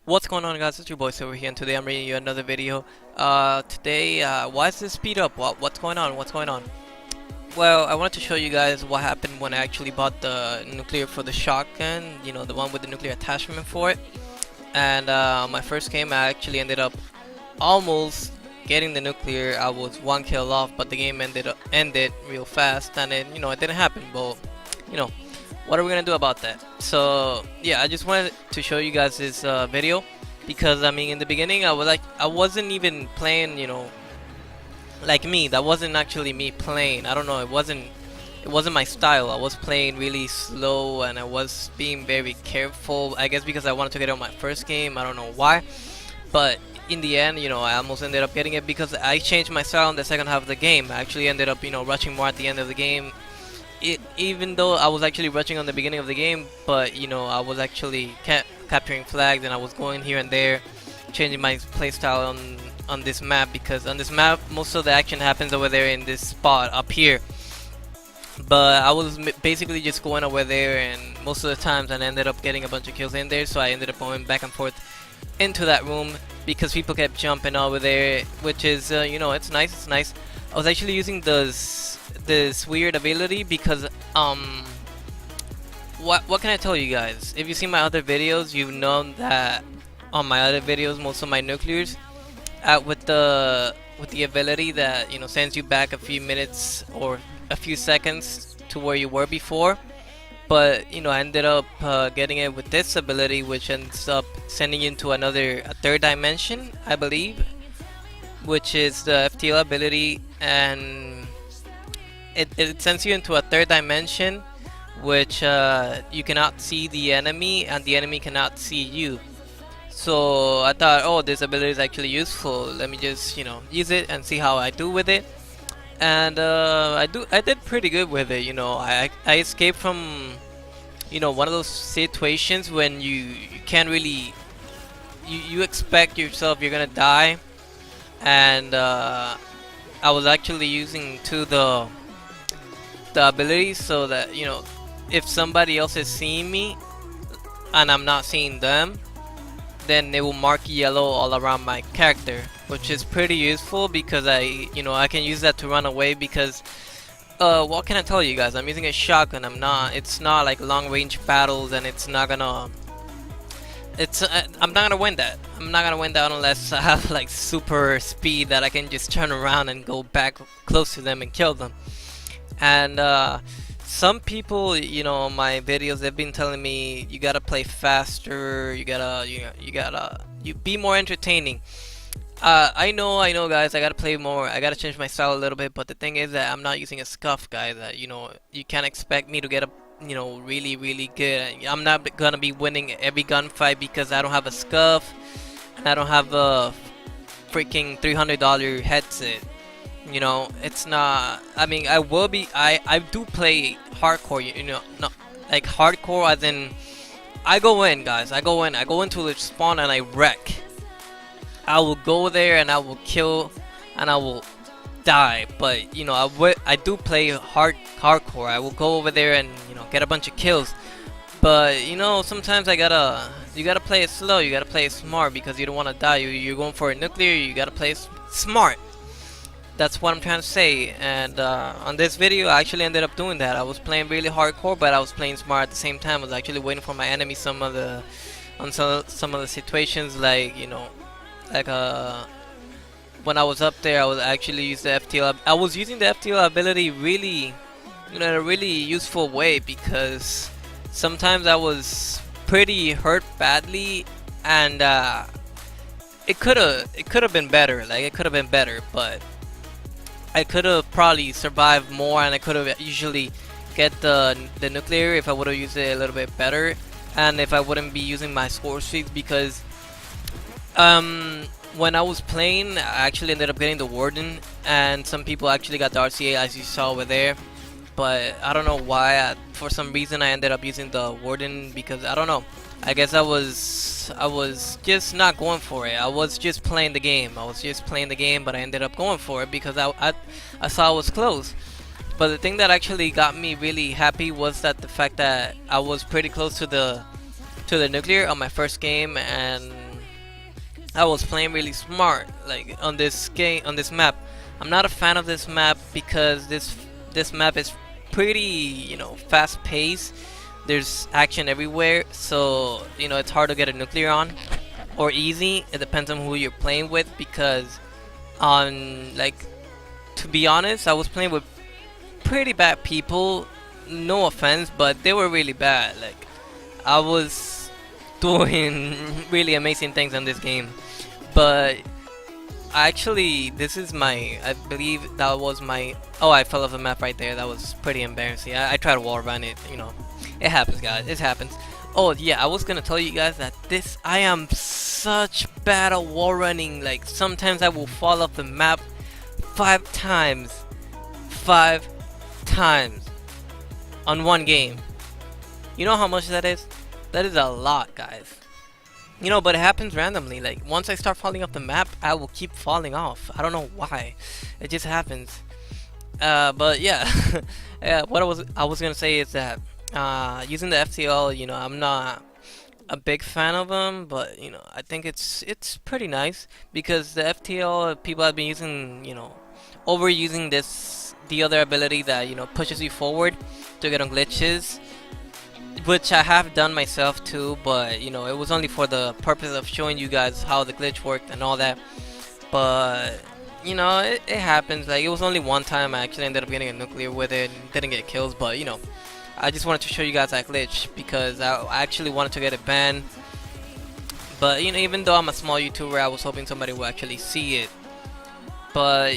What's going on, guys? It's your boy Silver here, and today I'm bringing you another video. Why is this speed up? What's going on? What's going on? Well, I wanted to show you guys what happened when I actually bought the nuclear for the shotgun, you know, the one with the nuclear attachment for it. And my first game, I actually ended up almost getting the nuclear. I was one kill off, but the game ended real fast, and it didn't happen. But you know, what are we gonna do about that? So yeah, I just wanted to show you guys this video because I mean, in the beginning, I wasn't even playing, like me. That wasn't actually me playing. I don't know. It wasn't my style. I was playing really slow and I was being very careful. I guess because I wanted to get on my first game. I don't know why, but in the end, I almost ended up getting it because I changed my style in the second half of the game. I actually ended up, rushing more at the end of the game. Even though I was actually rushing on the beginning of the game, but I was actually capturing flags and I was going here and there, changing my playstyle on this map, because on this map most of the action happens over there in this spot up here. But I was basically just going over there, and most of the times I ended up getting a bunch of kills in there, so I ended up going back and forth into that room because people kept jumping over there, which is it's nice. I was actually using this weird ability because what can I tell you guys? If you see my other videos, you've known that on my other videos, most of my nuclears with the ability that sends you back a few minutes or a few seconds to where you were before. But I ended up getting it with this ability, which ends up sending you into a third dimension, I believe, which is the FTL ability, and it sends you into a third dimension, which you cannot see the enemy and the enemy cannot see you. So I thought, oh, this ability is actually useful. Let me just use it and see how I do with it. And I did pretty good with it. I escaped from one of those situations when you can't really you expect yourself you're gonna die, and I was actually using the ability so that if somebody else is seeing me and I'm not seeing them, then they will mark yellow all around my character, which is pretty useful because I can use that to run away. Because what can I tell you guys? I'm using a shotgun. It's not like long range battles, and it's not gonna. I'm not gonna win that. I'm not gonna win that unless I have like super speed that I can just turn around and go back close to them and kill them. And some people, on my videos, they've been telling me you gotta play faster. You be more entertaining. I know, guys. I gotta play more. I gotta change my style a little bit. But the thing is that I'm not using a scuff, guys. That you can't expect me to get a really good. I'm not gonna be winning every gunfight because I don't have a scuff and I don't have a freaking $300 headset. It's not. I mean, I will be. I do play hardcore. Not like hardcore as in I go in, guys. I go into the spawn and I wreck. I will go there and I will kill and I will die. But I do play hardcore. I will go over there and get a bunch of kills. But sometimes you gotta play it slow. You gotta play it smart because you don't want to die. You're going for a nuclear. You gotta play it smart. That's what I'm trying to say. And on this video, I actually ended up doing that. I was playing really hardcore, but I was playing smart at the same time. I was actually waiting for my enemy some of the situations, like like when I was up there, I was actually using the FTL. I was using the FTL ability really, in a really useful way, because sometimes I was pretty hurt badly, and it could have been better. Like, it could have been better, but I could have probably survived more, and I could have usually get the nuclear if I would have used it a little bit better, and if I wouldn't be using my score streaks. Because when I was playing, I actually ended up getting the warden, and some people actually got the RCA, as you saw over there. But I don't know why. For some reason, I ended up using the warden because I don't know. I guess I was just not going for it. I was just playing the game. But I ended up going for it because I saw it was close. But the thing that actually got me really happy was that the fact that I was pretty close to the nuclear on my first game, and I was playing really smart, like on this game, on this map. I'm not a fan of this map because this map is pretty, fast paced. There's action everywhere, so it's hard to get a nuclear on, or easy. It depends on who you're playing with, because on like, to be honest, I was playing with pretty bad people. No offense, but they were really bad. Like, I was doing really amazing things on this game, but actually, this is my. I believe that was my. Oh, I fell off the map right there. That was pretty embarrassing. I tried to wall run it. It happens, guys. It happens. Oh yeah, I was gonna tell you guys that I am such bad at wall running. Like, sometimes I will fall off the map 5 times, 5 times on one game. You know how much that is? That is a lot, guys. But it happens randomly. Like, once I start falling off the map, I will keep falling off. I don't know why. It just happens. But yeah, yeah. What I was gonna say is that using the FTL, I'm not a big fan of them, but I think it's pretty nice, because the FTL people have been using, overusing the other ability that pushes you forward to get on glitches, which I have done myself too, but it was only for the purpose of showing you guys how the glitch worked and all that. But it happens. Like, it was only one time I actually ended up getting a nuclear with it and didn't get kills, but I just wanted to show you guys that glitch because I actually wanted to get it banned. But even though I'm a small YouTuber, I was hoping somebody would actually see it. But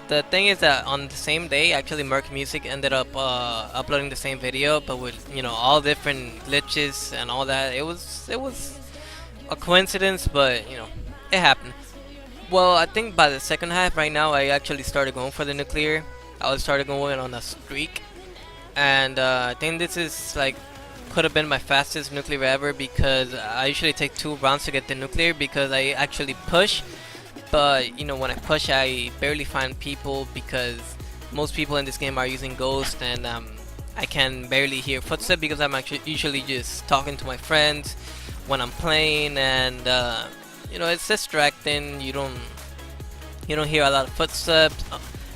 the thing is that on the same day, actually Merc Music ended up uploading the same video, but with all different glitches and all that. It was a coincidence, but it happened. Well, I think by the second half, right now, I actually started going for the nuclear. I started going on a streak, and I think this is like could have been my fastest nuclear ever, because I usually take 2 rounds to get the nuclear because I actually push. But when I push, I barely find people because most people in this game are using ghost, and I can barely hear footsteps because I'm actually usually just talking to my friends when I'm playing, and it's distracting. You don't hear a lot of footsteps,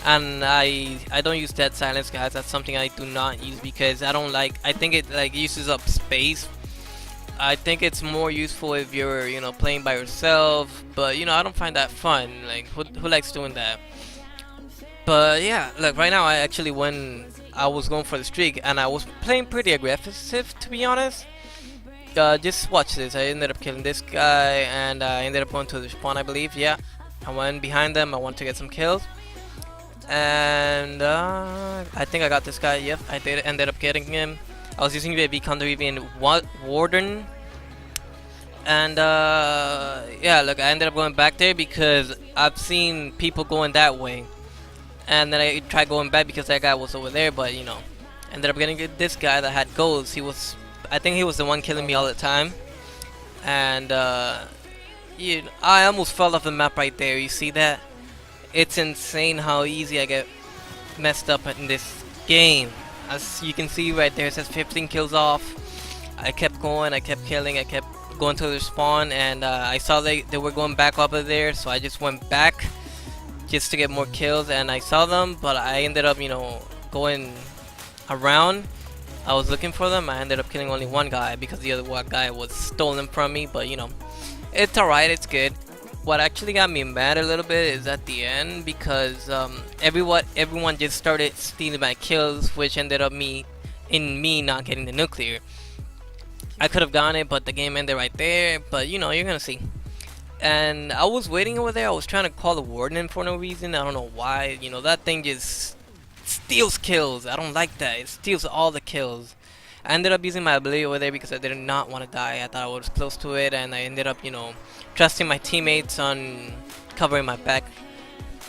and I don't use dead silence, guys. That's something I do not use because I don't like. I think it like uses up space. I think it's more useful if you're playing by yourself, but I don't find that fun. Like, who likes doing that? But yeah, look, right now I was going for the streak, and I was playing pretty aggressive, to be honest. Just watch this. I ended up killing this guy, and I ended up going to the spawn, I believe. Yeah, I went behind them. I wanted to get some kills, and I think I got this guy. Yep, I did. Ended up getting him. I was using the Beacon Revian Warden, and yeah, look, I ended up going back there because I've seen people going that way, and then I tried going back because that guy was over there, but ended up getting this guy that had ghosts. I think he was the one killing me all the time, and I almost fell off the map right there. You see that? It's insane how easy I get messed up in this game. As you can see right there, it says 15 kills off. I kept going, I kept killing, I kept going to their spawn, and I saw they were going back up there, so I just went back just to get more kills, and I saw them, but I ended up, going around. I was looking for them. I ended up killing only one guy because the other one guy was stolen from me, but it's alright, it's good. What actually got me mad a little bit is at the end, because everyone just started stealing my kills, which ended up me not getting the nuclear. I could have gotten it, but the game ended right there. But you're gonna see. And I was waiting over there. I was trying to call the warden in for no reason. I don't know why. That thing just steals kills. I don't like that. It steals all the kills. I ended up using my ability over there because I did not want to die. I thought I was close to it, and I ended up, trusting my teammates on covering my back,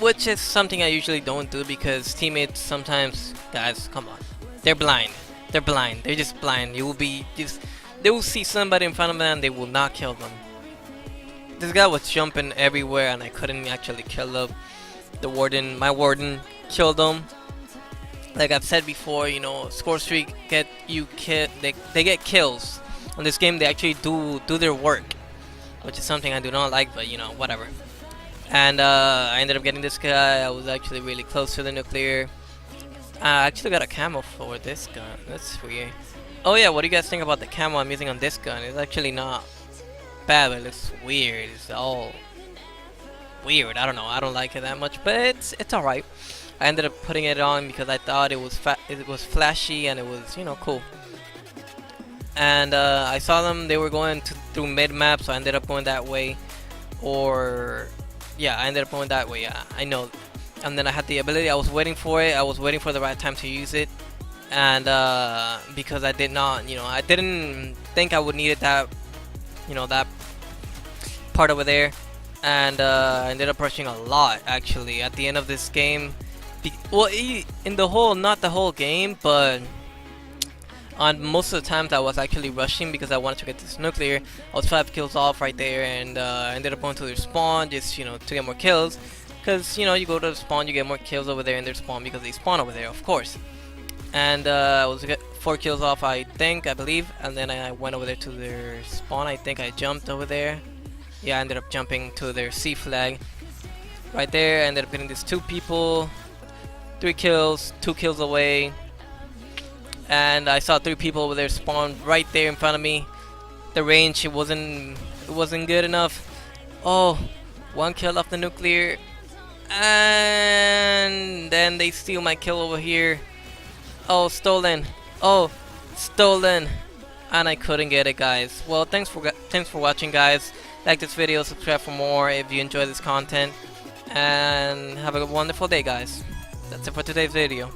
which is something I usually don't do because teammates sometimes, guys, come on, they're blind. They're blind. They're just blind. They will see somebody in front of them and they will not kill them. This guy was jumping everywhere, and I couldn't actually kill him. The warden, my warden, killed him. Like I've said before, score streak they get kills. On this game, they actually do their work. which is something I do not like, but you know, whatever. And I ended up getting this guy. I was actually really close to the nuclear. I actually got a camo for this gun. That's weird. Oh yeah, what do you guys think about the camo I'm using on this gun? It's actually not bad, but it's weird. It's all weird. I don't know. I don't like it that much, but it's alright. I ended up putting it on because I thought it was flashy and it was, you know, cool. And I saw them. They were going through mid map, so I ended up going that way. Or yeah, I ended up going that way. Yeah, I know. And then I had the ability. I was waiting for it. I was waiting for the right time to use it. And because I did not, you know, I didn't think I would need it that, you know, that part over there. And I ended up rushing a lot actually at the end of this game. Well, in the whole, not the whole game, but on most of the times I was actually rushing because I wanted to get this nuclear. I was 5 kills off right there, and I ended up going to their spawn just, you know, to get more kills. Because, you know, you go to the spawn, you get more kills over there in their spawn because they spawn over there, of course. And I was 4 kills off, I believe, and then I went over there to their spawn. I think I jumped over there. Yeah, I ended up jumping to their C flag. Right there, I ended up getting these 2 people. 3 kills, 2 kills away. And I saw 3 people over there spawn right there in front of me. The range, it wasn't good enough. Oh, 1 kill off the nuclear. And then they steal my kill over here. Oh, stolen. Oh, stolen. And I couldn't get it, guys. Well, thanks for watching, guys. Like this video, subscribe for more if you enjoy this content. And have a wonderful day, guys. That's it for today's video.